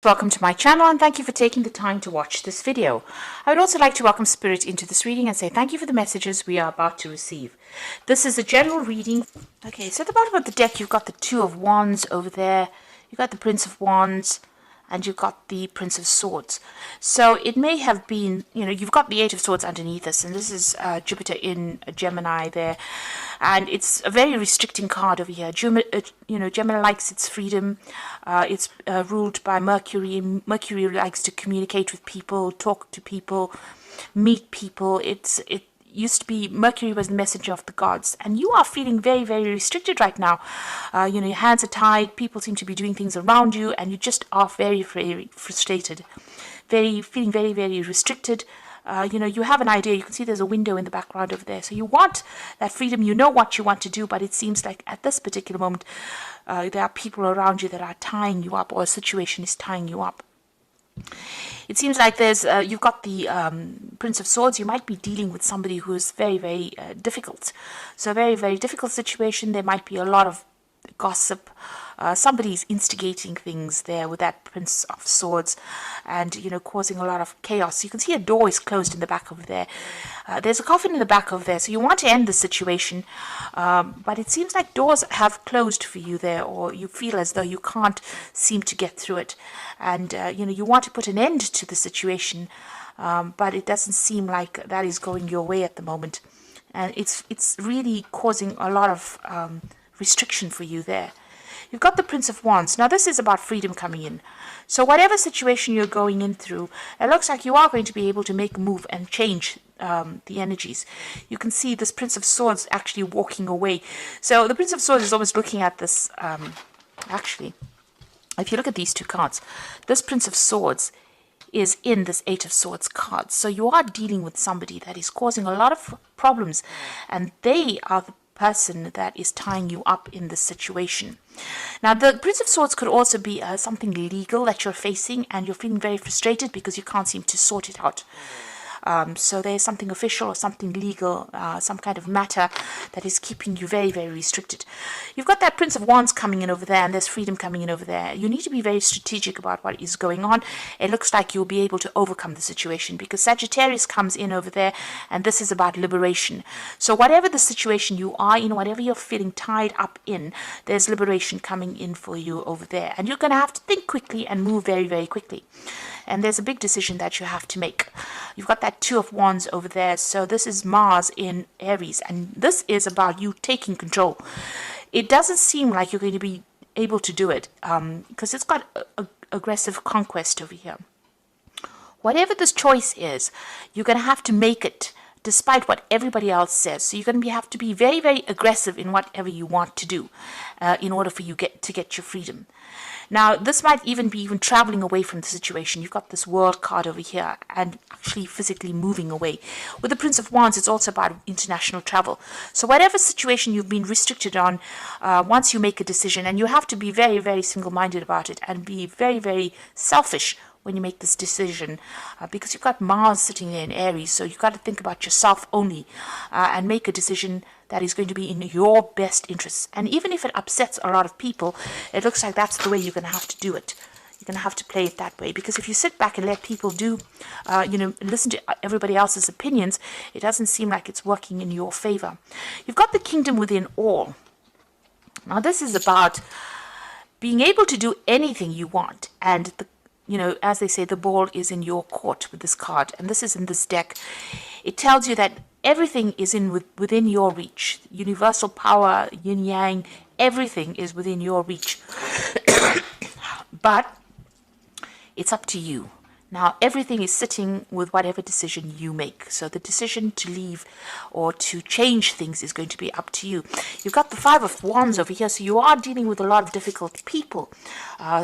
Welcome to my channel and thank you for taking the time to watch this video. I would also like to welcome Spirit into this reading and say thank you for the messages we are about to receive. This is a general reading. Okay, so at the bottom of the deck you've got the Two of Wands over there, you've got the Prince of Wands, and you've got the Prince of Swords. So it may have been, you've got the Eight of Swords underneath this, and this is Jupiter in Gemini there. And it's a very restricting card over here. Gemini likes its freedom. It's ruled by Mercury. Mercury likes to communicate with people, talk to people, meet people. It used to be Mercury was the messenger of the gods, and you are feeling very, very restricted right now. Your hands are tied, people seem to be doing things around you, and you just are very, very frustrated, feeling very, very restricted. You have an idea. You can see there's a window in the background over there. So you want that freedom. You know what you want to do, but it seems like at this particular moment, there are people around you that are tying you up, or a situation is tying you up. It seems like you've got the Prince of Swords. You might be dealing with somebody who is very, very difficult. So a very, very difficult situation. There might be a lot of gossip. Somebody's instigating things there with that Prince of Swords and, causing a lot of chaos. You can see a door is closed in the back over there. There's a coffin in the back over there. So you want to end the situation. But it seems like doors have closed for you there, or you feel as though you can't seem to get through it. And, you want to put an end to the situation. But it doesn't seem like that is going your way at the moment. And it's really causing a lot of restriction for you there. You've got the Prince of Wands. Now this is about freedom coming in. So whatever situation you're going in through, it looks like you are going to be able to make a move and change the energies. You can see this Prince of Swords actually walking away. So the Prince of Swords is almost looking at this, actually, if you look at these two cards, this Prince of Swords is in this Eight of Swords card. So you are dealing with somebody that is causing a lot of problems, and they are the person that is tying you up in this situation. Now the Prince of Swords could also be something legal that you're facing, and you're feeling very frustrated because you can't seem to sort it out. So there's something official or something legal, some kind of matter that is keeping you very, very restricted. You've got that Prince of Wands coming in over there, and there's freedom coming in over there. You need to be very strategic about what is going on. It looks like you'll be able to overcome the situation because Sagittarius comes in over there, and this is about liberation. So whatever the situation you are in, whatever you're feeling tied up in, there's liberation coming in for you over there. And you're going to have to think quickly and move very, very quickly. And there's a big decision that you have to make. You've got that Two of Wands over there. So this is Mars in Aries. And this is about you taking control. It doesn't seem like you're going to be able to do it because it's got aggressive conquest over here. Whatever this choice is, you're going to have to make it despite what everybody else says. So you're going to have to be very, very aggressive in whatever you want to do in order for you to get your freedom. Now, this might even be traveling away from the situation. You've got this World card over here and actually physically moving away. With the Prince of Wands, it's also about international travel. So whatever situation you've been restricted on, once you make a decision, and you have to be very, very single-minded about it and be very, very selfish when you make this decision, because you've got Mars sitting there in Aries, so you've got to think about yourself only and make a decision that is going to be in your best interests. And even if it upsets a lot of people, it looks like that's the way you're going to have to do it. You're going to have to play it that way, because if you sit back and let people listen to everybody else's opinions, it doesn't seem like it's working in your favor. You've got the Kingdom Within All. Now this is about being able to do anything you want, and as they say, the ball is in your court with this card, and this is in this deck. It tells you that everything is within your reach. Universal power, yin yang, everything is within your reach. But it's up to you. Now, everything is sitting with whatever decision you make. So the decision to leave or to change things is going to be up to you. You've got the Five of Wands over here, so you are dealing with a lot of difficult people.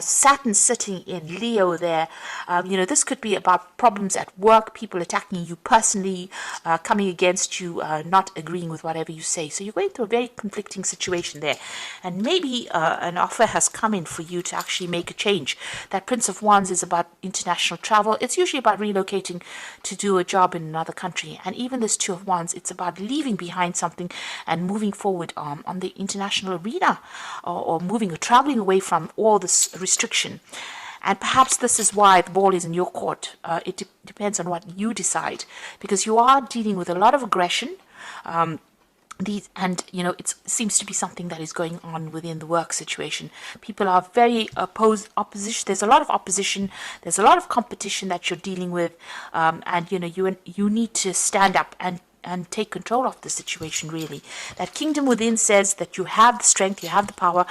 Saturn sitting in Leo there. This could be about problems at work, people attacking you personally, coming against you, not agreeing with whatever you say. So you're going through a very conflicting situation there. And maybe an offer has come in for you to actually make a change. That Prince of Wands is about international travel. It's usually about relocating to do a job in another country. And even this Two of Wands, it's about leaving behind something and moving forward on the international arena, or moving or traveling away from all this restriction. And perhaps this is why the ball is in your court. It depends on what you decide, because you are dealing with a lot of aggression. And it seems to be something that is going on within the work situation. People are very opposition. There's a lot of opposition. There's a lot of competition that you're dealing with, and you need to stand up and take control of the situation, really. That kingdom within says that you have the strength, you have the power,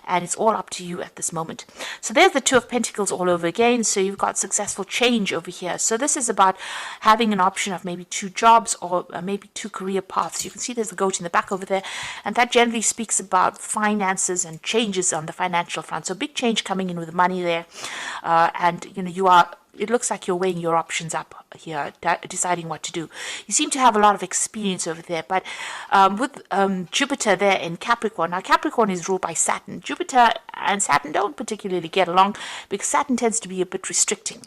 and it's all up to you at this moment. So there's the Two of Pentacles all over again. So you've got successful change over here. So this is about having an option of maybe 2 jobs or maybe 2 career paths. You can see there's a goat in the back over there, and that generally speaks about finances and changes on the financial front. So big change coming in with money there, and it looks like you're weighing your options up here, deciding what to do. You seem to have a lot of experience over there, but with Jupiter there in Capricorn. Now, Capricorn is ruled by Saturn. Jupiter and Saturn don't particularly get along because Saturn tends to be a bit restricting.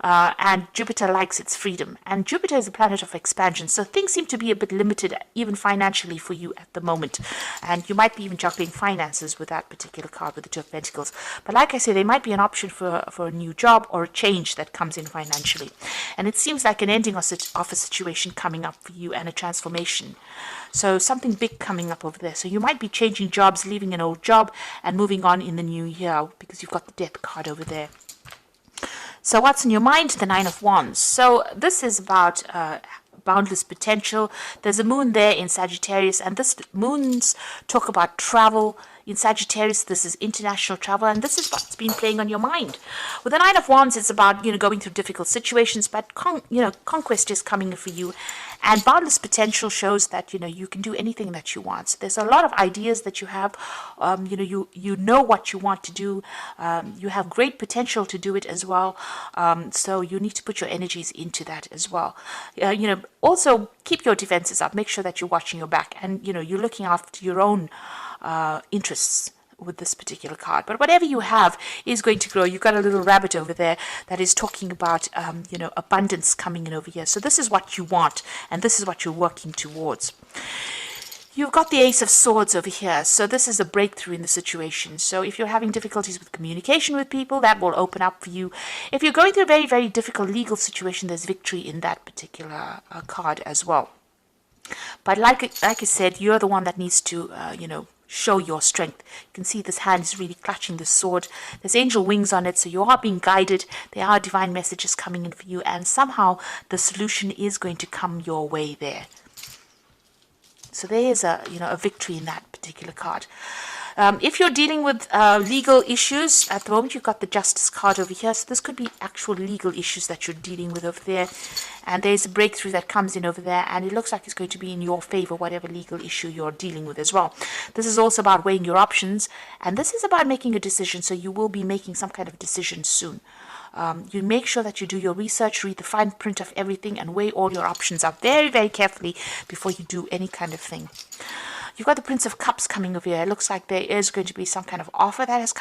And Jupiter likes its freedom. And Jupiter is a planet of expansion, so things seem to be a bit limited, even financially, for you at the moment. And you might be even juggling finances with that particular card with the Two of Pentacles. But like I say, there might be an option for a new job or a change that comes in financially. And it seems like an ending of a situation coming up for you and a transformation. So something big coming up over there. So you might be changing jobs, leaving an old job and moving on in the new year, because you've got the Death card over there. So what's in your mind? The Nine of Wands. So this is about boundless potential. There's a moon there in Sagittarius, and this moons talk about travel. In Sagittarius, this is international travel, and this is what's been playing on your mind. With the Nine of Wands, it's about going through difficult situations, but conquest is coming for you, and boundless potential shows that you can do anything that you want. So there's a lot of ideas that you have. You know what you want to do. You have great potential to do it as well. So you need to put your energies into that as well. Also keep your defenses up. Make sure that you're watching your back, and you're looking after your own interests with this particular card. But whatever you have is going to grow. You've got a little rabbit over there that is talking about abundance coming in over here. So this is what you want, and this is what you're working towards. You've got the Ace of Swords over here. So this is a breakthrough in the situation. So if you're having difficulties with communication with people, that will open up for you. If you're going through a very, very difficult legal situation, there's victory in that particular card as well. But like I said, you're the one that needs to, show your strength. You can see this hand is really clutching the sword. There's angel wings on it, so you are being guided. There are divine messages coming in for you, and somehow the solution is going to come your way there. So there is a victory in that particular card. If you're dealing with legal issues, at the moment you've got the Justice card over here. So this could be actual legal issues that you're dealing with over there. And there's a breakthrough that comes in over there. And it looks like it's going to be in your favor, whatever legal issue you're dealing with as well. This is also about weighing your options. And this is about making a decision. So you will be making some kind of decision soon. You make sure that you do your research, read the fine print of everything, and weigh all your options up very, very carefully before you do any kind of thing. You've got the Prince of Cups coming over here. It looks like there is going to be some kind of offer that is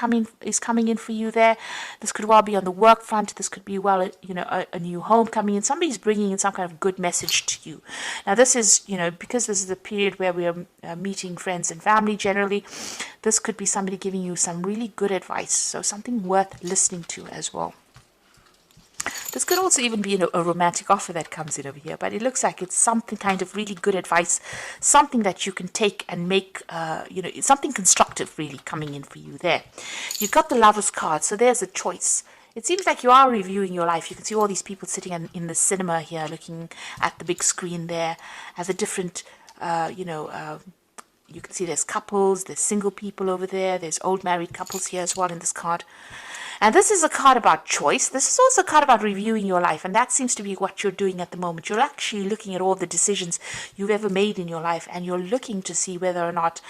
coming in for you there. This could well be on the work front. This could be a new home coming in. Somebody's bringing in some kind of good message to you. Now this is, because this is a period where we are meeting friends and family generally, this could be somebody giving you some really good advice. So something worth listening to as well. This could also even be a romantic offer that comes in over here, but it looks like it's something kind of really good advice, something that you can take and make, something constructive really coming in for you there. You've got the Lover's card, so there's a choice. It seems like you are reviewing your life. You can see all these people sitting in the cinema here, looking at the big screen there, as a different, you can see there's couples, there's single people over there, there's old married couples here as well in this card. And this is a card about choice. This is also a card about reviewing your life. And that seems to be what you're doing at the moment. You're actually looking at all the decisions you've ever made in your life. And you're looking to see whether or not,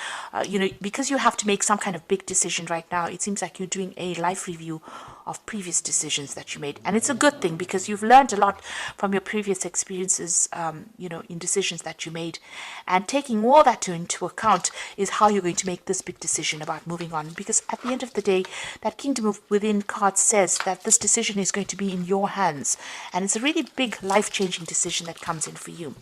because you have to make some kind of big decision right now, it seems like you're doing a life review of previous decisions that you made. And it's a good thing because you've learned a lot from your previous experiences, in decisions that you made. And taking all that into account is how you're going to make this big decision about moving on. Because at the end of the day, that Kingdom Within card says that this decision is going to be in your hands, and it's a really big life-changing decision that comes in for you.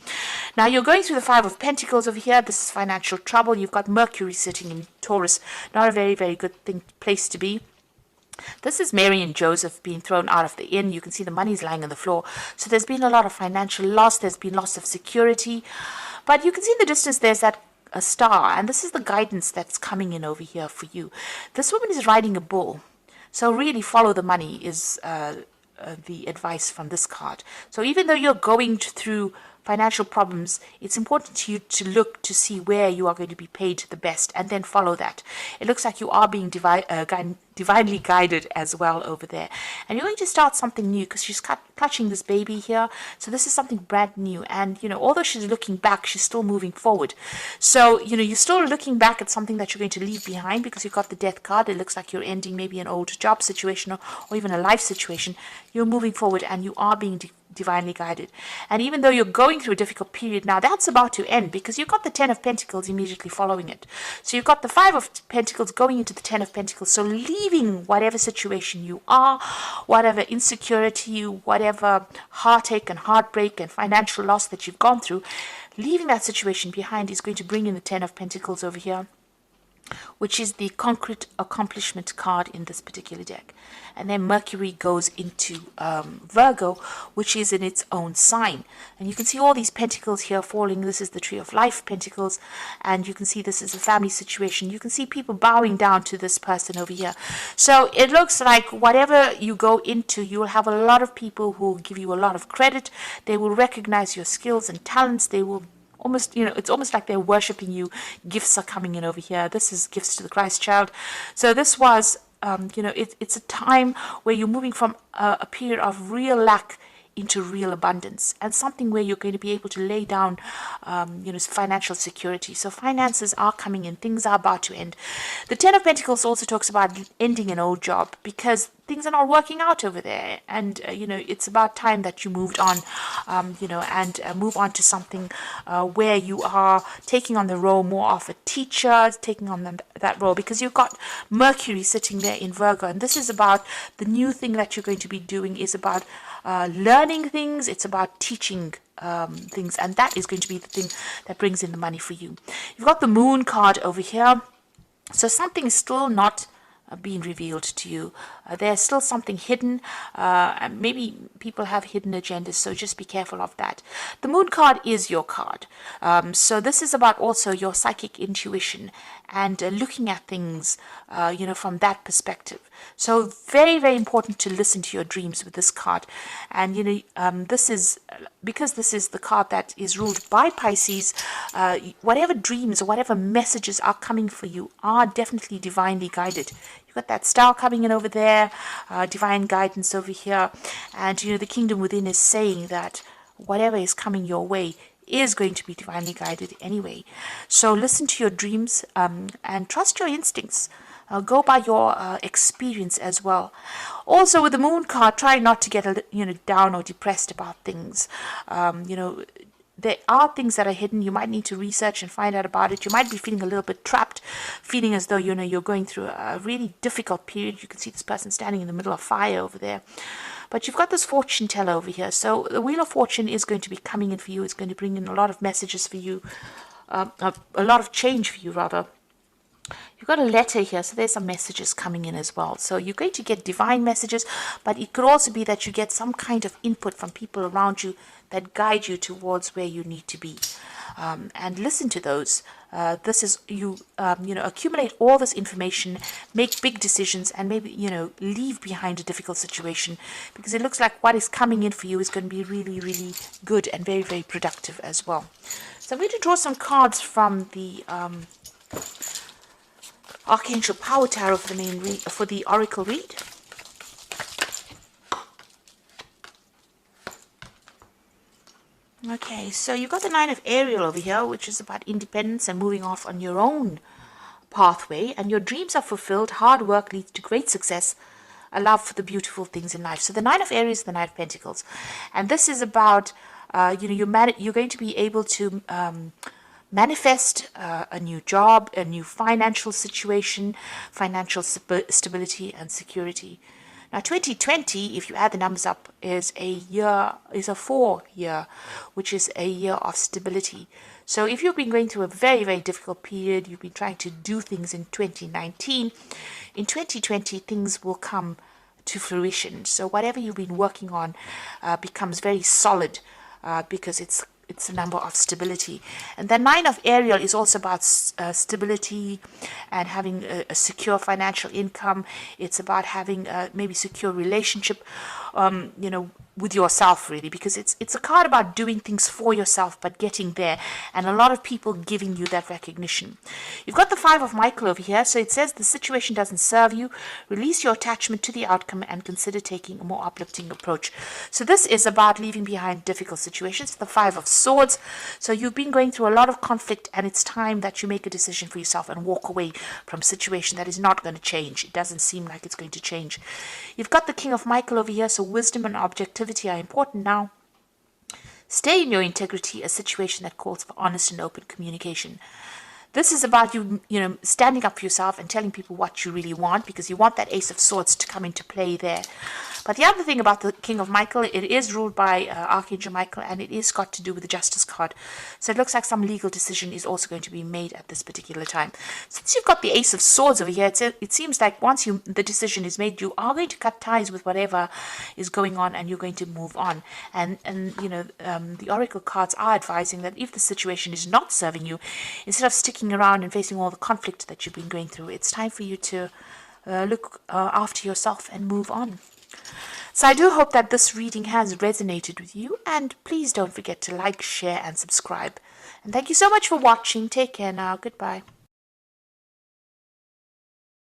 Now you're going through the Five of Pentacles over here. This is financial trouble. You've got Mercury sitting in Taurus, not a very, very good place to be. This is Mary and Joseph being thrown out of the inn. You can see the money's lying on the floor. So there's been a lot of financial loss. There's been loss of security. But you can see in the distance there's that a star. And this is the guidance that's coming in over here for you. This woman is riding a bull. So really follow the money is the advice from this card. So even though you're going through financial problems, it's important to you to look to see where you are going to be paid the best and then follow that. It looks like you are being divinely guided as well over there. And you're going to start something new because she's clutching this baby here. So this is something brand new. And, although she's looking back, she's still moving forward. So, you're still looking back at something that you're going to leave behind because you've got the death card. It looks like you're ending maybe an old job situation or even a life situation. You're moving forward and you are being divinely guided. And even though you're going through a difficult period now, that's about to end because you've got the 10 of Pentacles immediately following it. So you've got the 5 of Pentacles going into the 10 of Pentacles. So leaving whatever situation you are, whatever insecurity, whatever heartache and heartbreak and financial loss that you've gone through, leaving that situation behind is going to bring in the 10 of Pentacles over here, which is the concrete accomplishment card in this particular deck. And then Mercury goes into Virgo, which is in its own sign. And you can see all these pentacles here falling. This is the Tree of Life pentacles. And you can see this is a family situation. You can see people bowing down to this person over here. So it looks like whatever you go into, you will have a lot of people who will give you a lot of credit. They will recognize your skills and talents. They will almost, it's almost like they're worshiping you. Gifts are coming in over here. This is gifts to the Christ child. So this was, it's a time where you're moving from a period of real lack into real abundance, and something where you're going to be able to lay down, financial security. So finances are coming in. Things are about to end. The 10 of Pentacles also talks about ending an old job because things are not working out over there. And, it's about time that you moved on, and move on to something where you are taking on the role more of a teacher, taking on that role, because you've got Mercury sitting there in Virgo. And this is about the new thing that you're going to be doing is about learning things. It's about teaching things, and that is going to be the thing that brings in the money for you. You've got the Moon card over here, so something is still not being revealed to you. There's still something hidden. And maybe people have hidden agendas, so just be careful of that. The Moon card is your card. So this is about also your psychic intuition and looking at things, from that perspective. So very, very important to listen to your dreams with this card. And, this is, because this is the card that is ruled by Pisces, whatever dreams or whatever messages are coming for you are definitely divinely guided. You've got that star coming in over there, divine guidance over here. And, the kingdom within is saying that whatever is coming your way is going to be divinely guided anyway. So listen to your dreams and trust your instincts. Go by your experience as well. Also, with the Moon card, try not to get down or depressed about things. There are things that are hidden. You might need to research and find out about it. You might be feeling a little bit trapped, feeling as though you're going through a really difficult period. You can see this person standing in the middle of fire over there. But you've got this fortune teller over here. So the Wheel of Fortune is going to be coming in for you. It's going to bring in a lot of messages for you, a lot of change for you, rather. You've got a letter here, so there's some messages coming in as well. So you're going to get divine messages, but it could also be that you get some kind of input from people around you that guide you towards where you need to be. And listen to those. This is you accumulate all this information, make big decisions, and maybe leave behind a difficult situation, because it looks like what is coming in for you is going to be really, really good and very, very productive as well. So I'm going to draw some cards from the Archangel Power Tarot for the Oracle read. Okay, so you've got the 9 of Ariel over here, which is about independence and moving off on your own pathway, and your dreams are fulfilled. Hard work leads to great success. A love for the beautiful things in life. So the 9 of Aries is the 9 of Pentacles, and this is about you're going to be able to manifest a new job, a new financial situation, financial stability and security. Now 2020, if you add the numbers up, is a 4 year, which is a year of stability. So if you've been going through a very, very difficult period, you've been trying to do things in 2019, in 2020 things will come to fruition. So whatever you've been working on becomes very solid because it's a number of stability. And the 9 of Ariel is also about stability and having a secure financial income. It's about having maybe secure relationship, with yourself, really, because it's a card about doing things for yourself but getting there, and a lot of people giving you that recognition. You've got the 5 of Michael over here, so it says the situation doesn't serve you. Release your attachment to the outcome and consider taking a more uplifting approach. So this is about leaving behind difficult situations. The 5 of Swords. So you've been going through a lot of conflict, and it's time that you make a decision for yourself and walk away from a situation that is not going to change. It doesn't seem like it's going to change. You've got the King of Michael over here, so wisdom and objectivity are important now. Stay in your integrity, a situation that calls for honest and open communication. This is about you standing up for yourself and telling people what you really want, because you want that Ace of Swords to come into play there. But the other thing about the King of Michael, it is ruled by Archangel Michael, and it is got to do with the Justice card. So it looks like some legal decision is also going to be made at this particular time. Since you've got the Ace of Swords over here, it seems like once the decision is made, you are going to cut ties with whatever is going on, and you're going to move on. And the Oracle cards are advising that if the situation is not serving you, instead of sticking around and facing all the conflict that you've been going through, it's time for you to look after yourself and move on. So I do hope that this reading has resonated with you, and please don't forget to like, share and subscribe. And thank you so much for watching. Take care now. Goodbye.